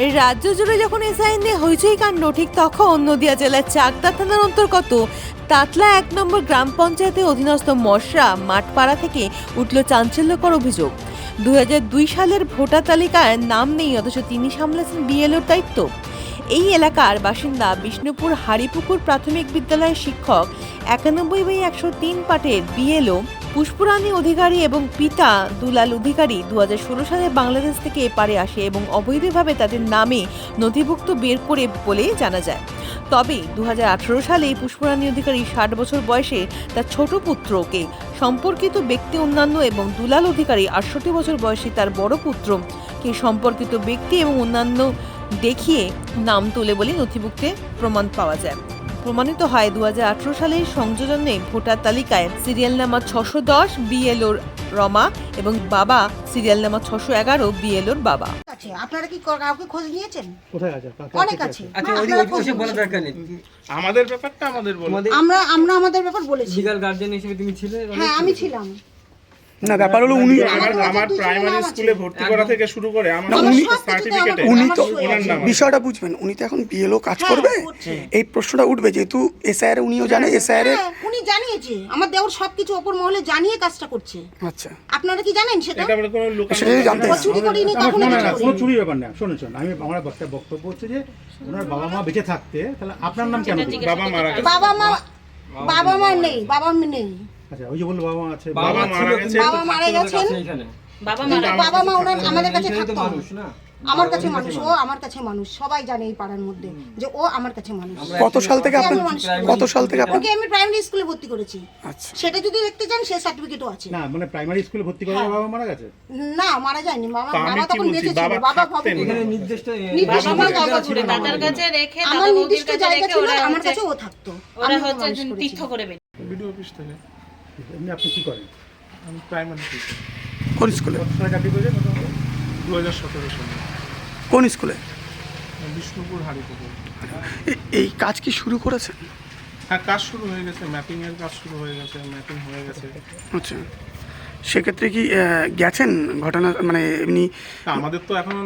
এই রাজ্য জুড়ে যখন এসআইআর নিয়ে হইচই কাণ্ড, ঠিক তখন নদিয়া জেলার চাকদা থানার অন্তর্গত তাতলা ১ নম্বর গ্রাম পঞ্চায়েতের অধীনস্থ মশরা মাঠপাড়া থেকে উঠল চাঞ্চল্যকর অভিযোগ। ২০০২ সালের ভোটার তালিকায় নাম নেই, অথচ তিনি সামলাচ্ছেন বিএলওর দায়িত্ব। এই এলাকার বাসিন্দা বিষ্ণুপুর হারিপুকুর প্রাথমিক বিদ্যালয়ের শিক্ষক ৯১/১০৩ পাটের বিএলও পুষ্পরানী অধিকারী এবং পিতা দুলাল অধিকারী ২০১৬ সালে বাংলাদেশ থেকে এপারে আসে এবং অবৈধভাবে তাদের নামে নথিভুক্ত বের করে বলে জানা যায়। তবে ২০১৮ সালে পুষ্পরানী অধিকারী ৬০ বছর বয়সে তার ছোট পুত্রকে সম্পর্কিত ব্যক্তি অন্যান্য এবং দুলাল অধিকারী ৬৮ বছর বয়সী তার বড় পুত্রকে সম্পর্কিত ব্যক্তি এবং অন্যান্য দেখিয়ে নাম তোলে বলে নথিভুক্তে প্রমাণ পাওয়া যায়। প্রমাণিত হয় ২০১৮ সালের সংযোজনে ভোটার তালিকায় সিরিয়াল নাম্বার ৬১০ বিএলওর রমা এবং বাবা সিরিয়াল নাম্বার ৬১১ বিএলওর বাবা। আছে আপনারা কি কাউকে খোঁজ নিয়েছেন? কোথায় আছে? অনেক আছে। আচ্ছা ওই বলা দরকার নেই। আমাদের ব্যাপারটা আমাদের বলো। আমরা আমাদের ব্যাপার বলেছি। লিগ্যাল গার্ডিয়ান হিসেবে তুমি ছিলে? হ্যাঁ আমি ছিলাম। না ব্যাপার হলো উনি আমার প্রাইমারি স্কুলে ভর্তি করা থেকে শুরু করে আমার সার্টিফিকেটে উনি তো ওনার নাম আছে। বিষয়টা বুঝবেন, উনি তো এখন বিএলও কাজ করবে, এই প্রশ্নটা উঠবে যেহেতু এসআইআর উনিও জানে এসআইআর। উনি জানিয়েছে, আমার দেওর সবকিছু ওপর মহলে জানিয়ে কাজটা করছে। আচ্ছা আপনারা কি জানেন সেটা? এটা বলে কোনো লোক সেটা জানতে ও চুরি করিনি, কখনো কিছু কোনো করিনি। চুরি ব্যাপার না। শুনুন আমি আমার বক্তব্য হচ্ছে যে ওনার বাবা মা বেঁচে থাকতে তাহলে আপনার নাম কেন দিলেন? বাবা মারা গেছে। বাবা মা নেই, বাবা মা নেই। আচ্ছা ওই যে বললো বাবা মা আছে, বাবা মারা গেছে। বাবা মারা গেছেন, এখানে বাবা মা ওনার আমাদের কাছে এখানে তো থাকতো। মানুষ না। আমার কাছে মানুষ, ও আমার কাছে মানুষ, সবাই জানে এই পাড়ার মধ্যে যে ও আমার কাছে মানুষ। কত সাল থেকে আপনার ওকে আমি প্রাইমারি স্কুলে ভর্তি করেছি। আচ্ছা সেটা যদি দেখতে চান সে সার্টিফিকেটও আছে। না মানে প্রাইমারি স্কুলে ভর্তি করা বাবা মারা গেছে? না মারা যায়নি, বাবা তা আমি কি তখন বলছি, বেঁচে ছিল। বাবা বাবা থাকতেন। এখানে নির্দিষ্ট নির্দিষ্ট বাবা জায়গা ছিল না দাদার কাছে রেখে আমার দাদা বৌদির নির্দিষ্ট কাছে জায়গা রেখে ছিল, ওরা আমার কাছে ও থাকতো। ওরা আমি হচ্ছে মানুষ করেছি। তীর্থ করে ভিডিও অফিস থেকে। এমনি আপনি কি করেন? আমি প্রাইমারি টিচার। কোন স্কুলে? কত সালে চাকরি করেছেন? 2017 সালে কোন স্কুলে? বিষ্ণুপুর হারিপুকুর। এই কাজ কি শুরু করেছেন? হ্যাঁ কাজ শুরু হয়ে গেছে, ম্যাপিং এর কাজ শুরু হয়ে গেছে, ম্যাপিং হয়ে গেছে। আচ্ছা সেক্ষেত্রে কি গেছেন ঘটনা মানে এমনি? আমাদের তো এখন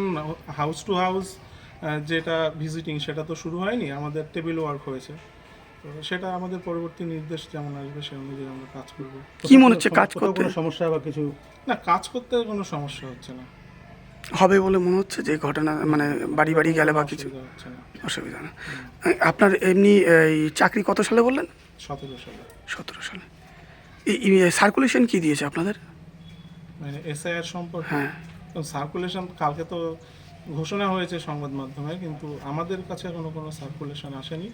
হাউস টু হাউস যেটা ভিজিটিং সেটা তো শুরু হয়নি, আমাদের টেবিল ওয়ার্ক হয়েছে। তো সেটা আমাদের পরবর্তী নির্দেশ যেমন আসবে সেই অনুযায়ী আমরা কাজ করব। কি মনে হচ্ছে কাজ করতে কোনো সমস্যা বা কিছু? না কাজ করতে কোনো সমস্যা হচ্ছে না, হবে বলে মনে হচ্ছে যে ঘটনা মানে বাড়ি বাড়ি গেলে বা কিছু অসুবিধা হচ্ছে না। অসুবিধা না। আপনার এমনি এই চাকরি কত সালে বললেন? 17 সালে। 17 সালে। এই সার্কুলেশন কি দিয়েছে আপনাদের? মানে এসআইআর সম্পর্কে হ্যাঁ সার্কুলেশন কালকে তো ঘোষণা হয়েছে সংবাদ মাধ্যমে, কিন্তু আমাদের কাছে এখনো কোনো সার্কুলেশন আসেনি।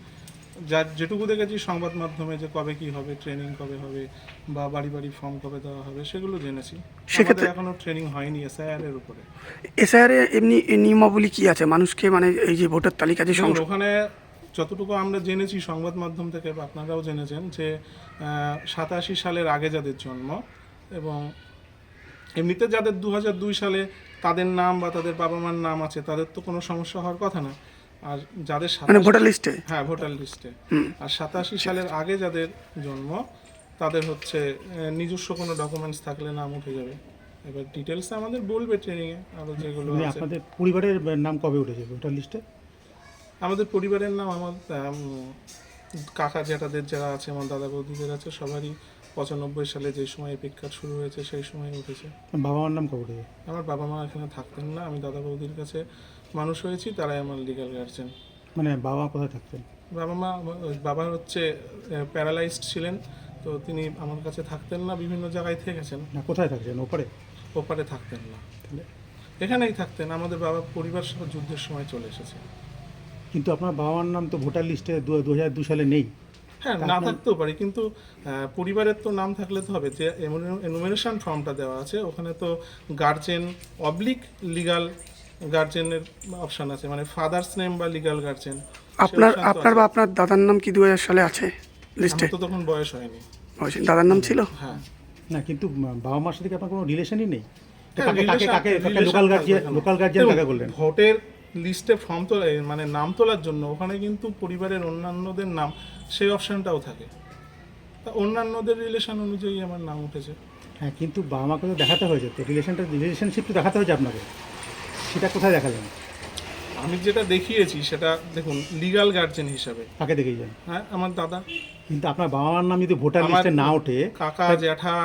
যেটুকু দেখেছি সংবাদ মাধ্যমে যে কবে কি হবে, ট্রেনিং কবে হবে বা বাড়ি বাড়ি ফর্ম কবে দেওয়া হবে সেগুলো জেনেছি। সেক্ষেত্রে এখনো ট্রেনিং হয়নি এসআইআর এর উপরে। এসআইআর এমনি নিয়মাবলী কি আছে মানুষকে মানে এই যে ভোটার তালিকা যে ওখানে যতটুকু আমরা জেনেছি সংবাদ মাধ্যম থেকে বা আপনারাও জেনেছেন যে 87 সালের আগে যাদের জন্ম এবং এমনিতে যাদের 2002 সালে তাদের নাম বা তাদের বাবা মার নাম আছে তাদের তো কোনো সমস্যা হওয়ার কথা না। আর যাদের মানে ভোটার লিস্টে, হ্যাঁ ভোটার লিস্টে, আর 87 সালের আগে যাদের জন্ম তাদের হচ্ছে নিজস্ব কোনো ডকুমেন্টস থাকলে নাম উঠে যাবে। এবার ডিটেলস আমাদের বলবে ট্রেনিংয়ে আরও যেগুলো আছে। আপনাদের পরিবারের নাম কবে উঠেছে ভোটার লিস্টে? আমাদের পরিবারের নাম আমার কাকা জ্যাঠাদের যারা আছে, আমার দাদা বৌদিদের আছে, সবারই 95 সালে যে সময় এপিক কার্ড শুরু হয়েছে সেই সময় উঠেছে। বাবা মার নাম কবে উঠেছে? আমার বাবা মা এখানে থাকতেন না, আমি দাদা বৌদির কাছে মানুষ হয়েছি, তারাই আমার লিগ্যাল গার্জিয়ান। মানে বাবা কোথায় থাকতেন? বাবা হচ্ছে প্যারালাইজড ছিলেন, তো তিনি আমার কাছে থাকতেন না, বিভিন্ন জায়গায় থেকেছেন। না কোথায় থাকতেন? ওপারে থাকতেন না, এখানেই থাকতেন। আমাদের বাবা পরিবার সহ যুদ্ধের সময় চলে এসেছে। কিন্তু আপনার বাবা মার নাম তো ভোটার লিস্টে 2002 সালে নেই। হ্যাঁ না থাকতেও পারে, কিন্তু পরিবারের তো নাম থাকলে তো হবে। যে এনুমেরেশন ফর্মটা দেওয়া আছে ওখানে তো গার্জেন অবলিক লিগাল গার্জেনের অপশন আছে, মানে ফাদার্স নেম বা লিগাল গার্জেন। আপনার বা আপনার দাদার নাম কি 2000 সালে আছে লিস্টে? তো তখন বয়স হয়নি। দাদার নাম ছিল? হ্যাঁ না কিন্তু বাবা মার সাথে আপনার কোনো রিলেশনই নেই। হ্যাঁ, লোকাল গার্জিয়ান কাকে বললেন? ভোটের লিস্টে ফর্ম তোলা মানে নাম তোলার জন্য ওখানে কিন্তু পরিবারের অন্যান্যদের নাম সেই অপশনটাও থাকে, তা অন্যান্যদের রিলেশন অনুযায়ী আমার নাম উঠেছে। হ্যাঁ কিন্তু বাবা মাকে তো দেখাতে হয়েছে, তো রিলেশনশিপ তো দেখাতে হয়েছে আপনাকে, সেটা কোথায় দেখালেন? আমি যেটা দেখিয়েছি সেটা দেখুন লিগ্যাল গার্জেন হিসাবে। কাকে দেখেই যান? হ্যাঁ, আমার দাদা, কিন্তু আপনার বাবা মার নাম যদি ভোটার আমার লিস্টে না ওঠে, কাকা, জ্যাঠা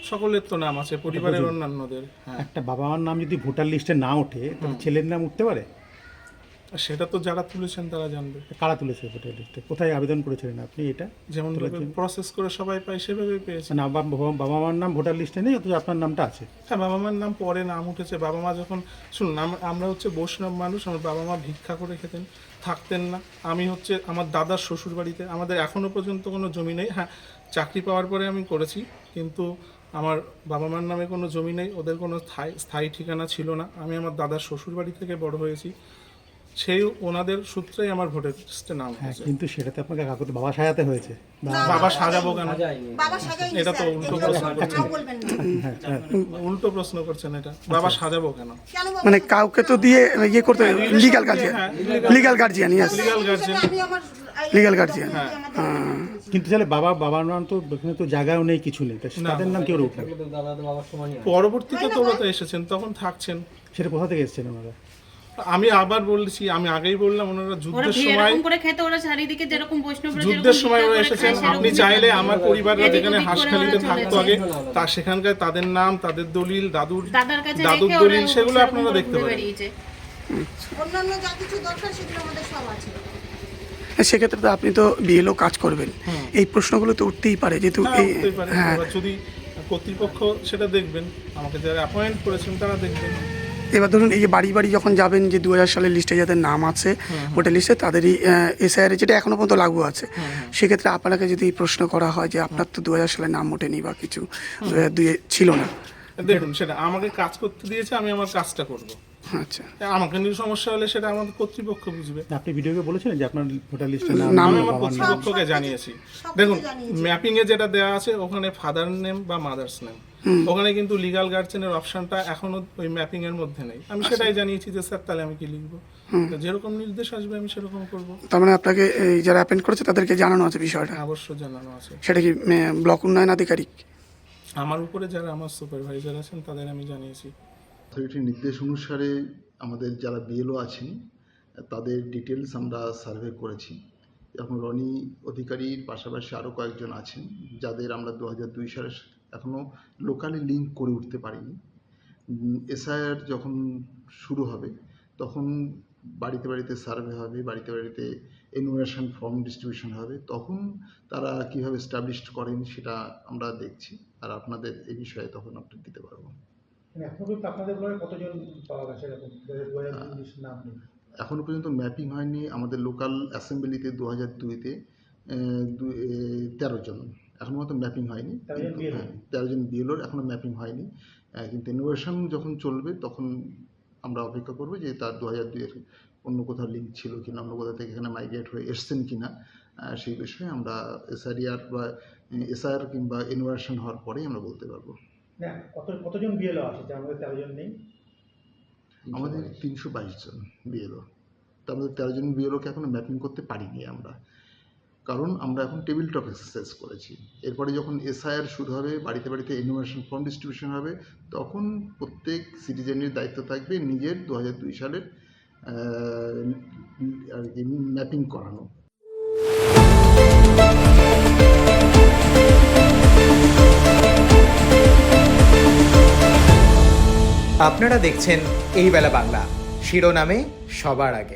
সকলের তো নাম আছে, পরিবারের অন্যান্যদের। হ্যাঁ, একটা বাবা মার নাম যদি ভোটার লিস্টে না ওঠে তাহলে ছেলের নাম উঠতে পারে? সেটা তো যারা তুলেছেন তারা জানবে। কারা তুলেছে ভোটার লিস্টে? কোথায় আবেদন করেছিলেন আপনি এটা? যেমন প্রসেস করে সবাই পায় সেভাবেই পেয়েছে। মানে বাবা মার নাম ভোটার লিস্টে নেই, অথচ আপনার নামটা আছে। হ্যাঁ, বাবা মার নাম পরে নাম উঠেছে। বাবা মা যখন, শুনুন, আমরা হচ্ছে বৈষ্ণব মানুষ, আমার বাবা মা ভিক্ষা করে খেতেন, থাকতেন না। আমি হচ্ছে আমার দাদার শ্বশুর বাড়িতে, আমাদের এখনও পর্যন্ত কোনো জমি নেই। হ্যাঁ, চাকরি পাওয়ার পরে আমি করেছি, কিন্তু আমার বাবা মার নামে কোনো জমি নেই, ওদের কোনো স্থায়ী ঠিকানা ছিল না। আমি আমার দাদার শ্বশুর বাড়ি থেকে বড় হয়েছি, সেই ওনাদের সূত্রেই আমার ভোটার লিস্টে নাম হ্যাঁ, হয়েছে। কিন্তু সেটা তো আপনাকে কাকুতে বাবা সাজাতে হয়েছে। বাবা সাজাবো কেন? যায়নি। বাবা সাজায়নি এটা তো স্যার, উল্টো এগুলো প্রশ্ন করছেন। তাও বলবেন না। উল্টো প্রশ্ন করছেন এটা। বাবা সাজাবো কেন? কেন বাবা মানে কাউকে তো দিয়ে ইয়ে করতে লিগ্যাল গার্জিয়ান, হ্যাঁ, legal guardian, yes, legal guardian. আমি আমার লিগ্যাল গার্জিয়ান। কিন্তু তাহলে বাবার নাম তো এখানে তো জায়গাও নেই, কিছু নেই, তা তাদের নাম কেউ উঠলো? থাকলে তো দাদা তো বাবার সমানই হয়। পরবর্তীতে তো ওরা তো এসেছেন, তখন থাকছেন। সেটা কোথা থেকে এসেছেন ওনারা? আমি আবার বলছি, আমি আগেই বললাম, ওনারা ওরা যুদ্ধের ভি সময়, এরকম করে খেতে, ওরা চারিদিকে যেরকম বৈষ্ণবরা যুদ্ধের যেরকম সময় ওরা ভিক্ষা করে এসেছেন। খায়, আপনি সেরকম চাইলে ভিক্ষা আমার করে। পরিবাররা এদিক যেখানে ওদিক করে হাঁসখালিতে ওরা থাকতো চলে আগে, যায়। তার সেখানকার তাদের নাম, তাদের দলিল, দাদার কাছে দাদুর রেখে দলিল, ওরা সেগুলো সেরকম আপনারা করে দেখতে ঘুরে পারেন। বেরিয়েছে। অন্যান্য যা কিছু দরকার সেগুলো আমাদের সব আছে। সেক্ষেত্রে তো আপনি তো বিএলও কাজ করবেন, এই প্রশ্নগুলো তো উঠতেই পারে, যেহেতু হ্যাঁ, এই উঠতেই পারে। হ্যাঁ, এবার যদি কর্তৃপক্ষ সেটা দেখবেন, আমাকে যারা অ্যাপয়েন্ট করেছেন তারা দেখবেন। এবার ধরুন এই যে বাড়ি বাড়ি যখন যাবেন, যে 2000 সালের লিস্টে যাদের নাম আছে ভোটার লিস্টে, তাদেরই এসআইআর যেটা এখনো পর্যন্ত লাগু আছে, সেক্ষেত্রে আপনাকে যদি প্রশ্ন করা হয় যে আপনার তো 2000 সালে নাম ওঠেনি বা কিছু 2002 ছিল না, দেখুন, সেটা আমাকে কাজ করতে দিয়েছে, আমি আমার কাজটা করব। আচ্ছা, আমাকে নিয়ে সমস্যা হলে সেটা আমাদের কর্তৃপক্ষ বুঝবে। আপনি ভিডিওকে বলেছিলেন যে আপনার ভোটার লিস্টে নাম নাম আমি আমার বাবার নাম? কর্তৃপক্ষকে জানিয়েছি। দেখুন, ম্যাপিং এ যেটা দেওয়া আছে ওখানে ফাদার নেম বা মাদার্স নেম, ওখানে কিন্তু লিগ্যাল গার্জেনের অপশনটা এখনো ওই ম্যাপিং এর মধ্যে নেই। আমি সেটাই জানিয়েছি যে স্যার তাহলে আমি কি লিখবো, তো যেরকম নির্দেশ আসবে আমি সেরকম করব। তার মানে আপনাকে এই যারা অ্যাপয়েন্ট করেছে তাদেরকে জানানো আছে বিষয়টা? অবশ্যই জানানো আছে। সেটা কি ব্লক উন্নয়ন আধিকারিক? আমার উপরে যারা আমার সুপারভাইজার আছেন তাদের আমি জানিয়েছি। অথরিটির নির্দেশ অনুসারে আমাদের যারা বিএলও আছেন তাদের ডিটেলস আমরা সার্ভে করেছি। এখন রনি অধিকারীর পাশাপাশি আরও কয়েকজন আছেন যাদের আমরা 2002 সালে এখনও লোকালি লিঙ্ক করে উঠতে পারিনি। এসআইআর যখন শুরু হবে তখন বাড়িতে বাড়িতে সার্ভে হবে, বাড়িতে বাড়িতে এনুমারেশন ফর্ম ডিস্ট্রিবিউশন হবে, তখন তারা কীভাবে এস্টাবলিশড করেন সেটা আমরা দেখছি, আর আপনাদের এই বিষয়ে তখন আপডেট দিতে পারবো। আপনাদের ব্লকে কতজন পাওয়া গেছে এরকম নাম নেই? এখনও পর্যন্ত ম্যাপিং হয়নি। আমাদের লোকাল অ্যাসেম্বলিতে 2002-তে 13 জন এখনও মতো ম্যাপিং হয়নি। 13 জন বিএলওর এখনও ম্যাপিং হয়নি, কিন্তু ইনোভেশন যখন চলবে তখন আমরা অপেক্ষা করবো যে তার 2002-এর অন্য কোথাও লিঙ্ক ছিল কিনা, অন্য কোথাও থেকে এখানে মাইগ্রেট হয়ে এসছেন কিনা, সেই বিষয়ে আমরা এসআইআর বা এসআইআর কিংবা ইনোভেশন হওয়ার পরেই আমরা বলতে পারবো। কতজন বিএলও আছে যে আমাদের 13 জন নেই? আমাদের 322 জন বিএলও, তার মধ্যে 13 জন বিএলওকে এখনো ম্যাপিং করতে পারিনি আমরা, কারণ আমরা এখন টেবিল টপ এক্সারসাইজ করেছি। এরপরে যখন এসআইআর শুরু হবে, বাড়িতে বাড়িতে ইনোভেশন ফর্ম ডিস্ট্রিবিউশন হবে, তখন প্রত্যেক সিটিজেনের দায়িত্ব থাকবে নিজের 2002 সালের আর কি ম্যাপিং করানো। আপনারা দেখছেন এই বেলা বাংলা, শিরোনামে সবার আগে।